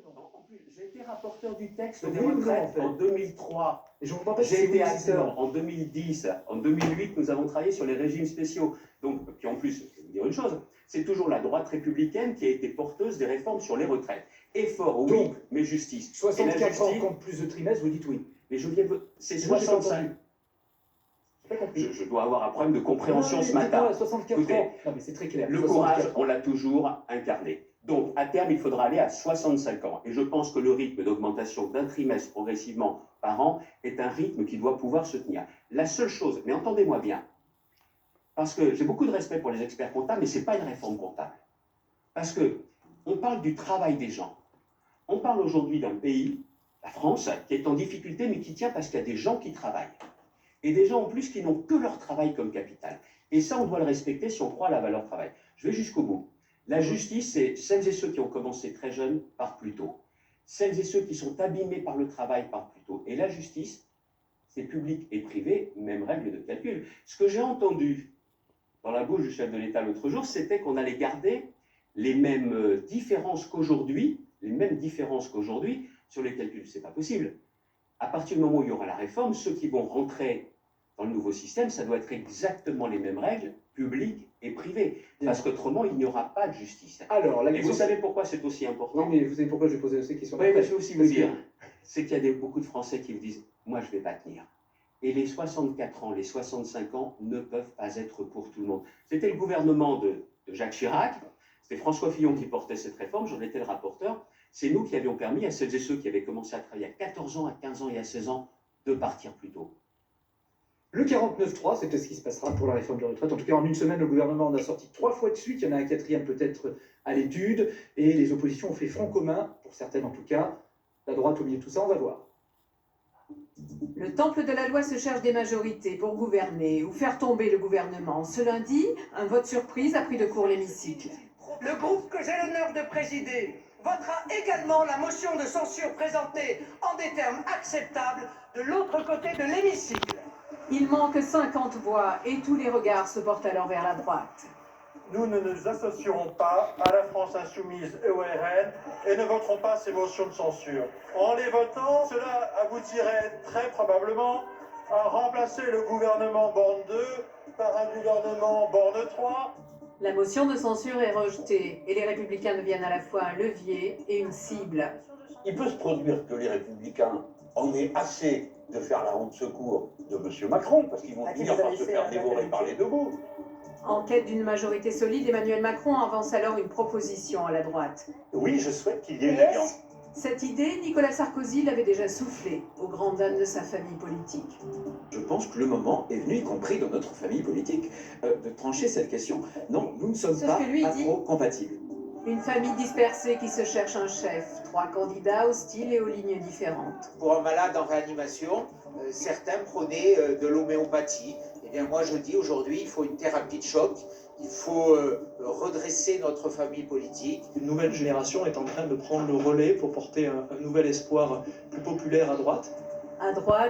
En plus, j'ai été rapporteur du texte Donc des oui ou non, retraites en fait en 2003. Et je ne comprends pas si J'ai c'est vous été le système. acteur en 2010. En 2008, nous avons travaillé sur les régimes spéciaux. Donc, puis en plus, je vais vous dire une chose, c'est toujours la droite républicaine qui a été porteuse des réformes sur les retraites. Effort, oui, Donc, mais justice. 64 ans compte plus de trimestres, vous dites oui. Mais je viens de... C'est Moi, j'ai pas 65. entendu. J'ai pas compris. Je dois avoir un problème de compréhension Non, ce matin. dites-moi, 64 Écoutez, ans. Non, mais c'est très clair. Le 64 courage, ans. on l'a toujours incarné. Donc, à terme, il faudra aller à 65 ans. Et je pense que le rythme d'augmentation d'un trimestre progressivement par an est un rythme qui doit pouvoir se tenir. La seule chose, mais entendez-moi bien, parce que j'ai beaucoup de respect pour les experts comptables, mais ce n'est pas une réforme comptable. Parce qu'on parle du travail des gens. On parle aujourd'hui d'un pays, la France, qui est en difficulté, mais qui tient parce qu'il y a des gens qui travaillent. Et des gens en plus qui n'ont que leur travail comme capital. Et ça, on doit le respecter si on croit à la valeur travail. Je vais jusqu'au bout. La justice, c'est celles et ceux qui ont commencé très jeunes partent plus tôt. Celles et ceux qui sont abîmés par le travail partent plus tôt. Et la justice, c'est public et privé, même règle de calcul. Ce que j'ai entendu dans la bouche du chef de l'État l'autre jour, c'était qu'on allait garder les mêmes différences qu'aujourd'hui, sur les calculs. Ce n'est pas possible. À partir du moment où il y aura la réforme, ceux qui vont rentrer dans le nouveau système, ça doit être exactement les mêmes règles, publiques et privées. Parce qu'autrement, il n'y aura pas de justice. Alors, la Et question... vous savez pourquoi c'est aussi important? Oui, mais vous savez pourquoi je vais poser ces questions? Oui, mais je vais aussi vous dire, c'est qu'il y a beaucoup de Français qui vous disent « moi, je ne vais pas tenir ». Et les 64 ans, les 65 ans ne peuvent pas être pour tout le monde. C'était le gouvernement de Jacques Chirac, c'était François Fillon qui portait cette réforme, j'en étais le rapporteur. C'est nous qui avions permis à celles et ceux qui avaient commencé à travailler à 14 ans, à 15 ans et à 16 ans de partir plus tôt. Le 49.3, c'est peut-être ce qui se passera pour la réforme de retraite. En tout cas, en une semaine, le gouvernement en a sorti 3 fois de suite. Il y en a un quatrième peut-être à l'étude. Et les oppositions ont fait front commun, pour certaines en tout cas. La droite au milieu de tout ça, on va voir. Le temple de la loi se cherche des majorités pour gouverner ou faire tomber le gouvernement. Ce lundi, un vote surprise a pris de court l'hémicycle. Le groupe que j'ai l'honneur de présider votera également la motion de censure présentée en des termes acceptables de l'autre côté de l'hémicycle. Il manque 50 voix et tous les regards se portent alors vers la droite. Nous ne nous associerons pas à la France insoumise et au RN et ne voterons pas ces motions de censure. En les votant, cela aboutirait très probablement à remplacer le gouvernement Borne 2 par un gouvernement Borne 3. La motion de censure est rejetée et les Républicains deviennent à la fois un levier et une cible. Il peut se produire que les Républicains en aient assez de faire la roue de secours de M. Macron, parce qu'ils vont finir par se faire dévorer par les deux bouts. En quête d'une majorité solide, Emmanuel Macron avance alors une proposition à la droite. Oui, je souhaite qu'il y ait une alliance. Cette idée, Nicolas Sarkozy l'avait déjà soufflée aux grandes dames de sa famille politique. Je pense que le moment est venu, y compris dans notre famille politique, de trancher cette question. Non, nous ne sommes Sauf pas que lui, il dit- compatibles. Une famille dispersée qui se cherche un chef, 3 candidats au style et aux lignes différentes. Pour un malade en réanimation, certains prenaient de l'homéopathie. Eh bien moi je dis aujourd'hui il faut une thérapie de choc, il faut redresser notre famille politique. Une nouvelle génération est en train de prendre le relais pour porter un nouvel espoir plus populaire à droite. À droite,